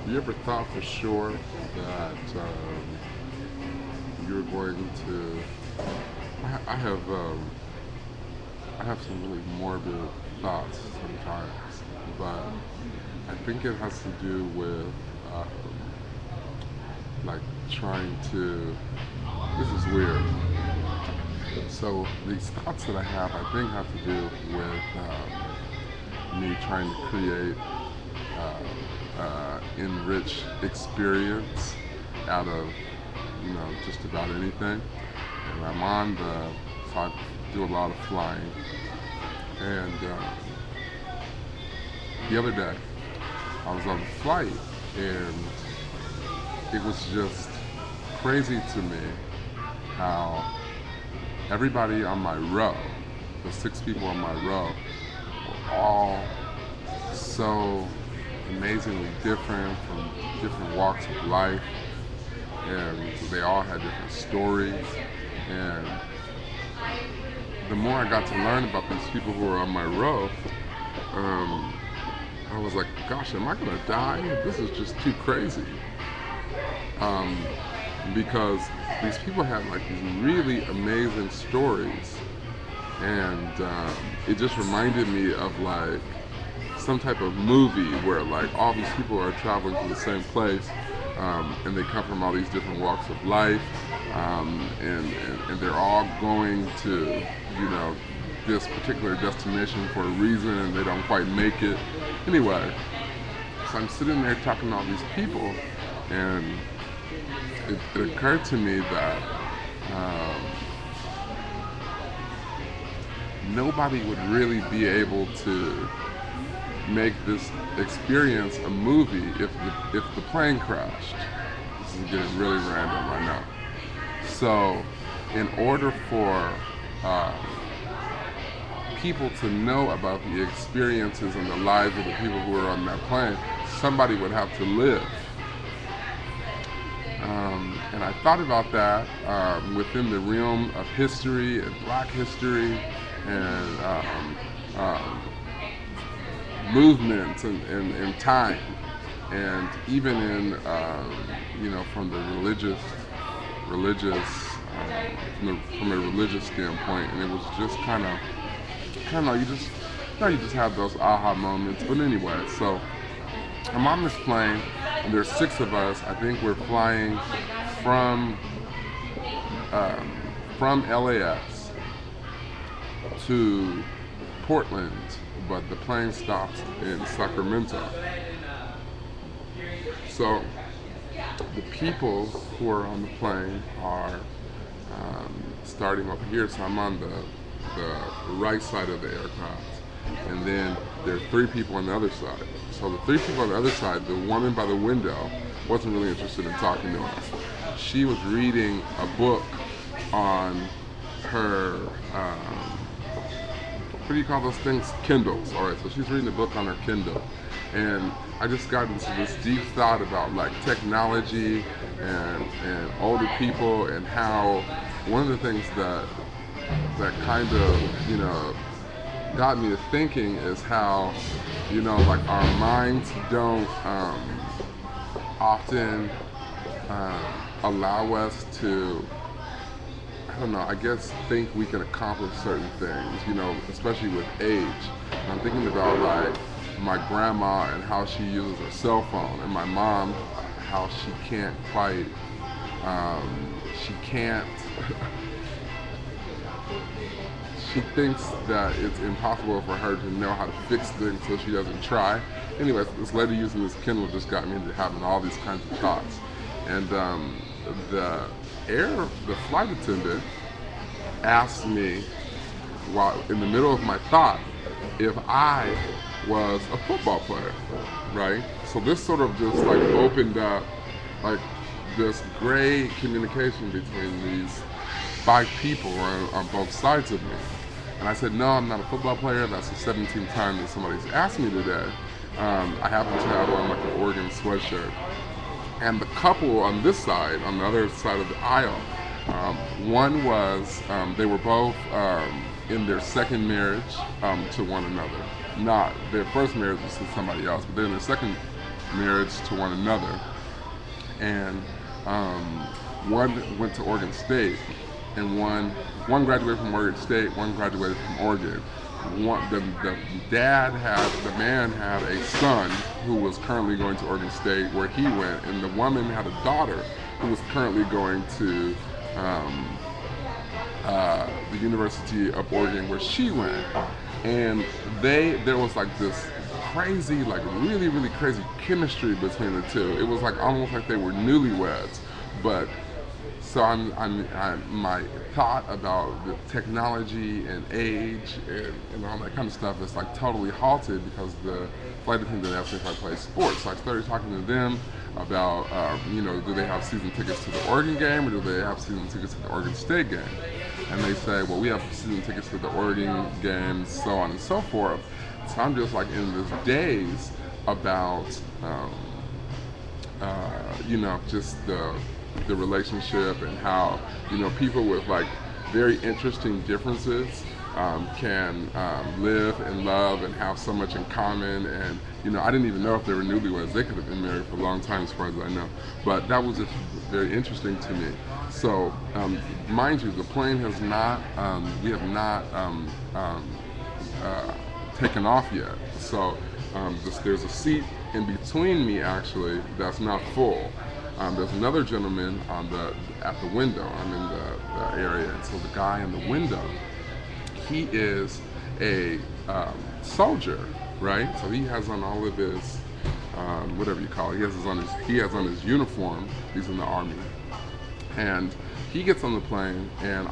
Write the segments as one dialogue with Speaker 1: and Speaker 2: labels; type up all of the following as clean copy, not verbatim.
Speaker 1: You ever thought for sure that you're going to? I have some really morbid thoughts sometimes, but I think it has to do with um, like trying to. This is weird. So these thoughts that I have, I think, have to do with me trying to create enriched experience out of just about anything. And I'm on the so I do a lot of flying. And the other day I was on the flight and it was just crazy to me how everybody on my row, the six people on my row, were all so amazingly different from different walks of life, and they all had different stories. And the more I got to learn about these people who were on my row, um, I was like, gosh, am I gonna die? This is just too crazy. Um, because these people had like these really amazing stories, and it just reminded me of like some type of movie where like all these people are traveling to the same place, and they come from all these different walks of life, and they're all going to this particular destination for a reason, and they don't quite make it. Anyway, so I'm sitting there talking to all these people, and it occurred to me that um, nobody would really be able to make this experience a movie if the plane crashed. This is getting really random, I know. So, in order for people to know about the experiences and the lives of the people who were on that plane, somebody would have to live. And I thought about that within the realm of history and black history and movements and time, and even in from the from a religious standpoint. And it was just kind of you just have those aha moments. But anyway, so I'm on this plane, and there's six of us. I think we're flying from LAX to Portland, but the plane stops in Sacramento. So the people who are on the plane are starting over here. So I'm on the right side of the aircraft, and then there are three people on the other side. So the three people on the other side, the woman by the window wasn't really interested in talking to us. She was reading a book on her, what do you call those things? Kindles. All right, so she's reading a book on her Kindle. And I just got into this deep thought about like technology and older people, and how one of the things that kind of got me to thinking is how like our minds don't often allow us to, I don't know, I guess think we can accomplish certain things, especially with age. And I'm thinking about like my grandma and how she uses her cell phone, and my mom, how she can't quite, she can't, she thinks that it's impossible for her to know how to fix things, so she doesn't try. Anyways, this lady using this Kindle just got me into having all these kinds of thoughts. And the flight attendant asked me, while in the middle of my thought, if I was a football player, right? So this sort of just like opened up like this great communication between these five people on both sides of me. And I said, no, I'm not a football player. That's the 17th time that somebody's asked me today. I happen to have on like an Oregon sweatshirt. And the couple on this side, on the other side of the aisle, one was, they were both in their second marriage to one another. Not their first marriage was to somebody else, but they're in their second marriage to one another. And one went to Oregon State, and one graduated from Oregon State, one graduated from Oregon. The man had a son who was currently going to Oregon State where he went, and the woman had a daughter who was currently going to the University of Oregon where she went. And there was like this crazy, like really, really crazy chemistry between the two. It was like almost like they were newlyweds. But so my thought about the technology and age and all that kind of stuff is like totally halted because the flight attendant asked me if I play sports. So I started talking to them about, do they have season tickets to the Oregon game or do they have season tickets to the Oregon State game? And they say, well, we have season tickets to the Oregon game, so on and so forth. So I'm just like in this daze about, just the relationship and how, people with like very interesting differences can live and love and have so much in common. And, I didn't even know if they were newlyweds. They could have been married for a long time as far as I know. But that was just very interesting to me. So, mind you, the plane has not, we have not taken off yet. So there's a seat in between me actually that's not full. There's another gentleman at the window. I'm in the area, and so the guy in the window, he is a soldier, right? So he has on all of his whatever you call it. He has on his uniform. He's in the Army, and he gets on the plane, and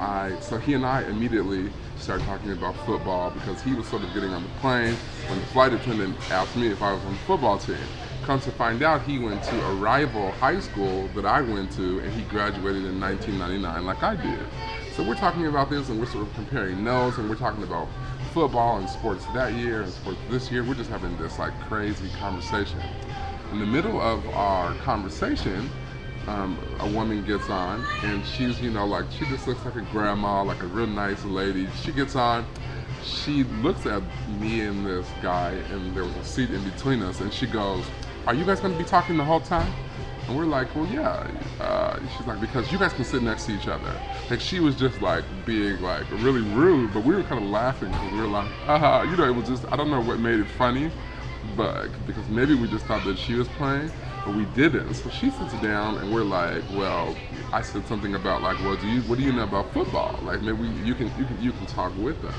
Speaker 1: he and I immediately started talking about football because he was sort of getting on the plane when the flight attendant asked me if I was on the football team. Come to find out, he went to a rival high school that I went to, and he graduated in 1999 like I did. So we're talking about this, and we're sort of comparing notes, and we're talking about football and sports that year and sports this year. We're just having this like crazy conversation. In the middle of our conversation, a woman gets on, and she's, she just looks like a grandma, like a real nice lady. She gets on, she looks at me and this guy, and there was a seat in between us, and she goes, "Are you guys going to be talking the whole time?" And we're like, "Well, yeah." She's like, "Because you guys can sit next to each other." Like, she was just like being like really rude, but we were kind of laughing because we were like, it was just, I don't know what made it funny, but because maybe we just thought that she was playing, but we didn't. So she sits down, and we're like, well, I said something about like, well, what do you know about football? Like, maybe you can talk with us.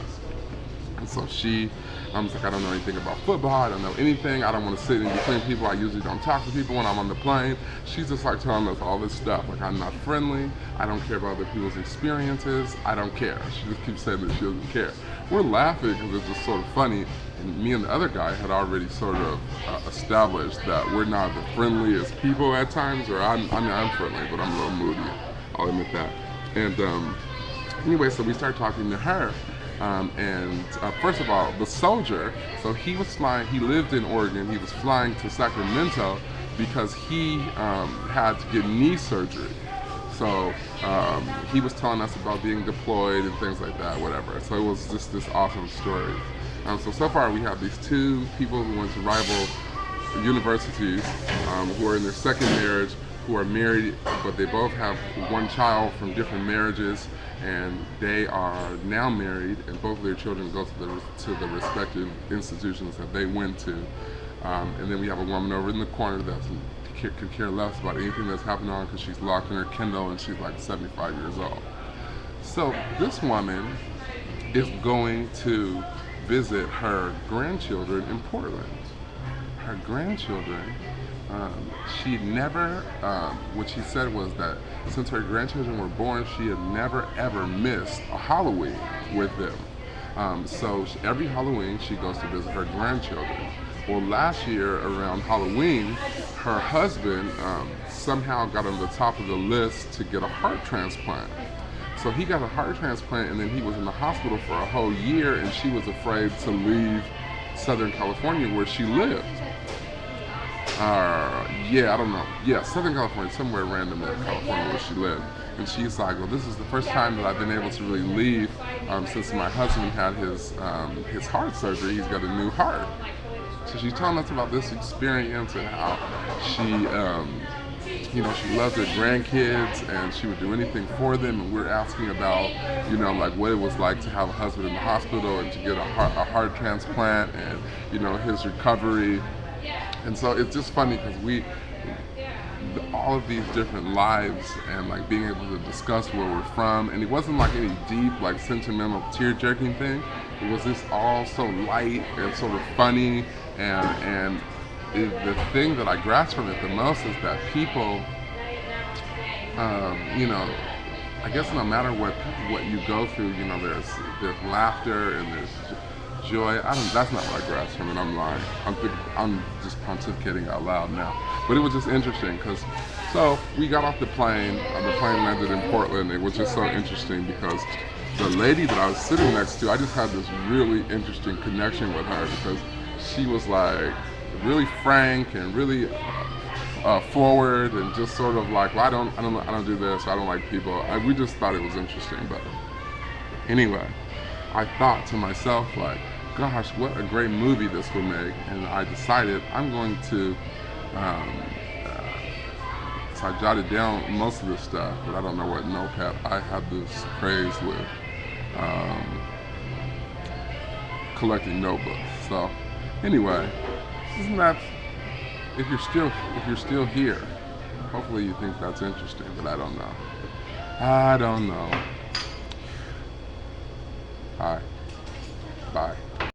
Speaker 1: And so I was like, I don't know anything about football. I don't know anything. I don't want to sit in between people. I usually don't talk to people when I'm on the plane. She's just like telling us all this stuff. Like, I'm not friendly. I don't care about other people's experiences. I don't care. She just keeps saying that she doesn't care. We're laughing because it's just sort of funny. And me and the other guy had already sort of established that we're not the friendliest people at times. Or I'm friendly, but I'm a little moody. I'll admit that. And anyway, so we started talking to her. First of all, the soldier, so he lived in Oregon. He was flying to Sacramento because he had to get knee surgery. So he was telling us about being deployed and things like that, whatever. So it was just this awesome story. So far we have these two people who went to rival universities, who are in their second marriage, who are married, but they both have one child from different marriages, and they are now married, and both of their children go to the respective institutions that they went to. And then we have a woman over in the corner that could care less about anything that's happening on because she's locked in her Kindle, and she's like 75 years old. So this woman is going to visit her grandchildren in Portland. Her grandchildren, she never, what she said was that since her grandchildren were born, she had never ever missed a Halloween with them. So every Halloween she goes to visit her grandchildren. Well, last year around Halloween, her husband somehow got on the top of the list to get a heart transplant. So he got a heart transplant, and then he was in the hospital for a whole year, and she was afraid to leave Southern California where she lived. I don't know. Yeah, Southern California, somewhere random in California where she lived. And she's like, well, this is the first time that I've been able to really leave since my husband had his heart surgery. He's got a new heart. So she's telling us about this experience and how she, you know, she loves her grandkids and she would do anything for them. And we're asking about, you know, like what it was like to have a husband in the hospital and to get a heart transplant and, you know, his recovery. And so it's just funny because all of these different lives and like being able to discuss where we're from, and it wasn't like any deep, like sentimental, tear-jerking thing. It was just all so light and sort of funny, and the thing that I grasped from it the most is that people, you know, I guess no matter what you go through, you know, there's laughter and there's joy. That's not what I grasped from it. I'm lying. I'm just pontificating out loud now. But it was just interesting because, so we got off the plane. The plane landed in Portland. It was just so interesting because the lady that I was sitting next to, I just had this really interesting connection with her because she was like really frank and really forward and just sort of like, well, I don't do this. I don't like people. We just thought it was interesting. But anyway, I thought to myself like, gosh, what a great movie this would make. And I decided I'm going to, so I jotted down most of this stuff, but I don't know what notepad. I have this craze with collecting notebooks. So anyway, isn't that, if you're still here, hopefully you think that's interesting, but I don't know. Hi, bye.